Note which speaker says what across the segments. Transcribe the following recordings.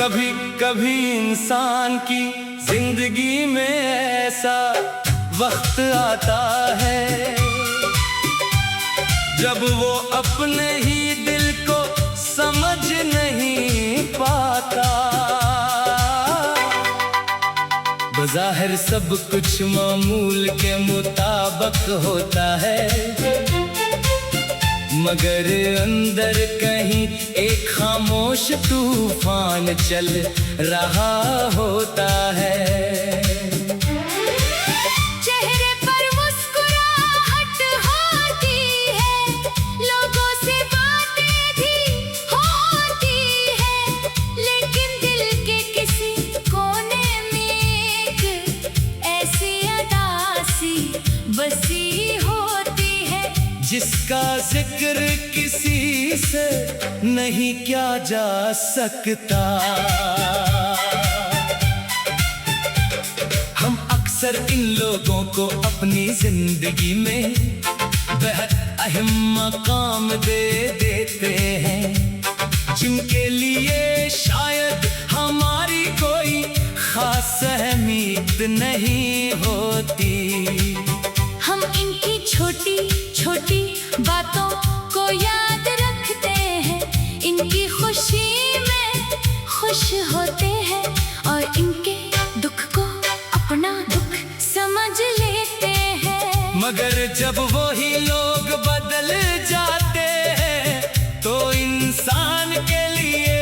Speaker 1: कभी कभी इंसान की जिंदगी में ऐसा वक्त आता है जब वो अपने ही दिल को समझ नहीं पाता। बज़ाहिर सब कुछ मामूल के मुताबिक होता है, मगर अंदर कहीं एक खामोश तूफान चल रहा होता है।
Speaker 2: चेहरे पर मुस्कुराहट होती है, लोगों से बातें भी होती है, लेकिन दिल के किसी कोने में एक ऐसी अदा सी बसी होती है
Speaker 1: जिसका जिक्र किसी से नहीं किया जा सकता। हम अक्सर इन लोगों को अपनी जिंदगी में बेहद अहम मकाम दे देते हैं, जिनके लिए शायद हमारी कोई खास अहमियत नहीं होती।
Speaker 2: हम इनकी छोटी छोटी बातों को याद रखते हैं, इनकी खुशी में खुश होते हैं और इनके दुख को अपना दुख समझ लेते हैं।
Speaker 1: मगर जब वही लोग बदल जाते हैं तो इंसान के लिए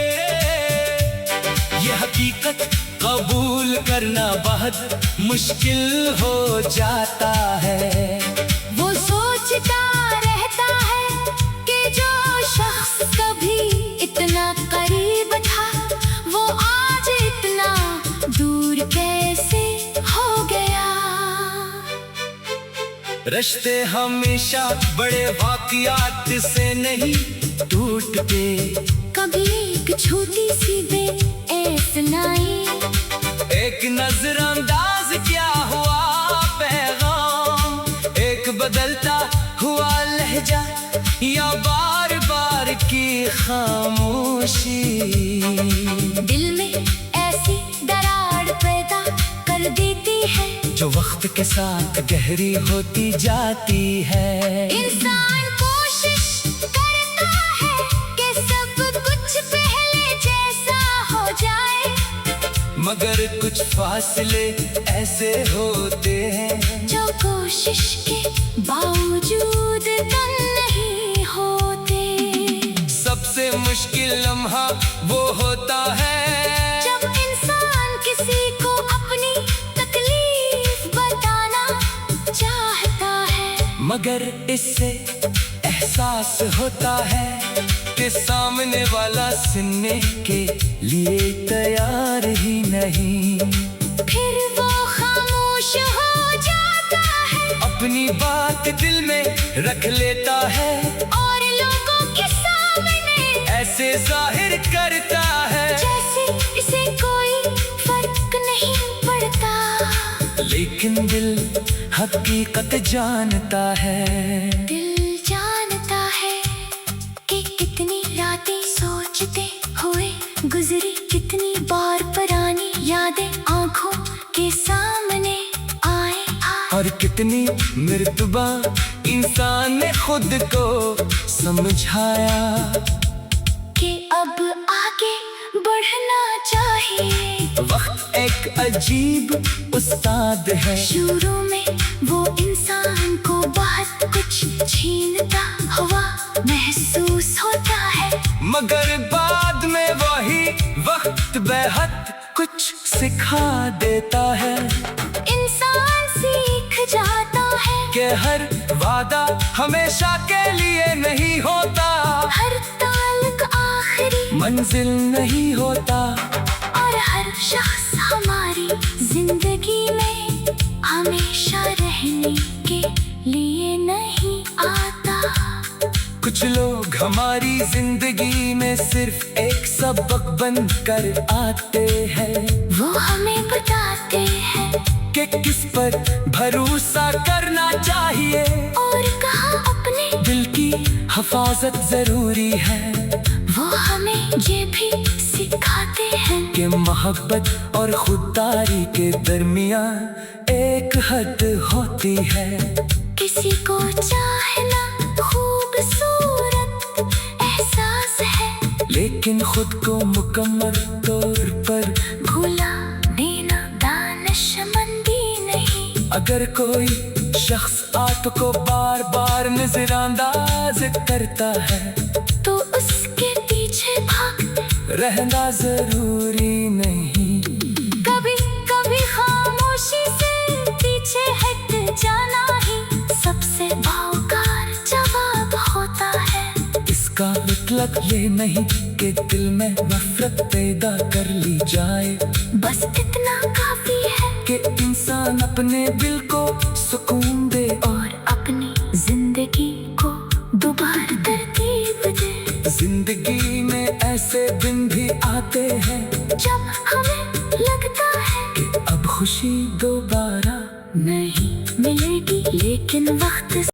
Speaker 1: ये हकीकत कबूल करना बहुत मुश्किल हो जाता है।
Speaker 2: वो सोचता रहता है कि जो शख्स कभी इतना करीब था वो आज इतना दूर कैसे हो गया।
Speaker 1: रिश्ते हमेशा बड़े वाक़यात से नहीं टूटते,
Speaker 2: कभी एक छोटी सी बेएसनाई,
Speaker 1: एक नजरअंदाज क्या हुआ पैगाम, एक बदलता हुआ लहजा या बार बार की खामोशी
Speaker 2: दिल में ऐसी दरार पैदा कर देती है
Speaker 1: जो वक्त के साथ गहरी होती जाती है।
Speaker 2: इंसान कोशिश करता है कि सब कुछ पहले जैसा हो जाए,
Speaker 1: मगर कुछ फासले ऐसे होते हैं
Speaker 2: जो कोशिश के बावजूद कम नहीं होते।
Speaker 1: सबसे मुश्किल लम्हा वो होता है
Speaker 2: जब इंसान किसी को अपनी तकलीफ बताना चाहता है,
Speaker 1: मगर इससे एहसास होता है कि सामने वाला सुनने के लिए तैयार ही नहीं।
Speaker 2: फिर वो खामोश हो जाता है,
Speaker 1: अपनी बात दिल में रख लेता है
Speaker 2: और लोगों के सामने
Speaker 1: ऐसे जाहिर करता है
Speaker 2: जैसे इसे कोई फर्क नहीं पड़ता।
Speaker 1: लेकिन दिल हकीकत जानता है।
Speaker 2: दिल जानता है कि कितनी रातें सोचते हुए गुजरी, कितनी बार पुरानी यादें आंखों के सामने आए
Speaker 1: और कितनी मर्तबा इंसान ने खुद को समझाया
Speaker 2: कि अब आगे बढ़ना चाहिए।
Speaker 1: वक्त एक अजीब उस्ताद है,
Speaker 2: शुरू में वो इंसान को बहुत कुछ छीनता हुआ महसूस होता है,
Speaker 1: मगर बाद में वही वक्त बेहद कुछ सिखा देता है।
Speaker 2: इंसान सीख जाता है
Speaker 1: कि हर वादा हमेशा के लिए नहीं होता,
Speaker 2: हर ताल्लुक आखिरी
Speaker 1: मंजिल नहीं होता,
Speaker 2: और हर शख्स हमारी जिंदगी में हमेशा रहने के लिए नहीं आता।
Speaker 1: कुछ लोग हमारी जिंदगी में सिर्फ एक सबक बन कर आते हैं,
Speaker 2: वो हमें बताते हैं
Speaker 1: कि किस पर भरोसा करना चाहिए
Speaker 2: और कहाँ अपने
Speaker 1: दिल की हिफाजत जरूरी है।
Speaker 2: वो हमें ये भी सिखाते हैं
Speaker 1: कि محبت اور خودداری کے درمیان ایک حد ہوتی ہے.
Speaker 2: کسی کو چاہنا خوبصورت احساس ہے،
Speaker 1: لیکن خود کو مکمل طور پر
Speaker 2: بھولا دینا دانش مندی نہیں.
Speaker 1: اگر کوئی شخص آپ کو بار بار نظر انداز کرتا ہے
Speaker 2: تو اس کے پیچھے بھاگتے
Speaker 1: رہنا ضروری نہیں.
Speaker 2: کبھی کبھی خاموشی سے پیچھے ہٹ جانا ہی سب سے باوقار جواب ہوتا ہے.
Speaker 1: اس کا مطلب یہ نہیں کہ دل میں نفرت پیدا کر لی جائے،
Speaker 2: بس اتنا کافی ہے
Speaker 1: کہ انسان اپنے دل کو سکون دے
Speaker 2: اور اپنی زندگی کو دوبارہ ترتیب دے.
Speaker 1: زندگی میں ایسے دن بھی آتے ہیں
Speaker 2: جب ہمیں لگتا ہے
Speaker 1: کہ اب خوشی دوبارہ
Speaker 2: نہیں ملے گی، لیکن وقت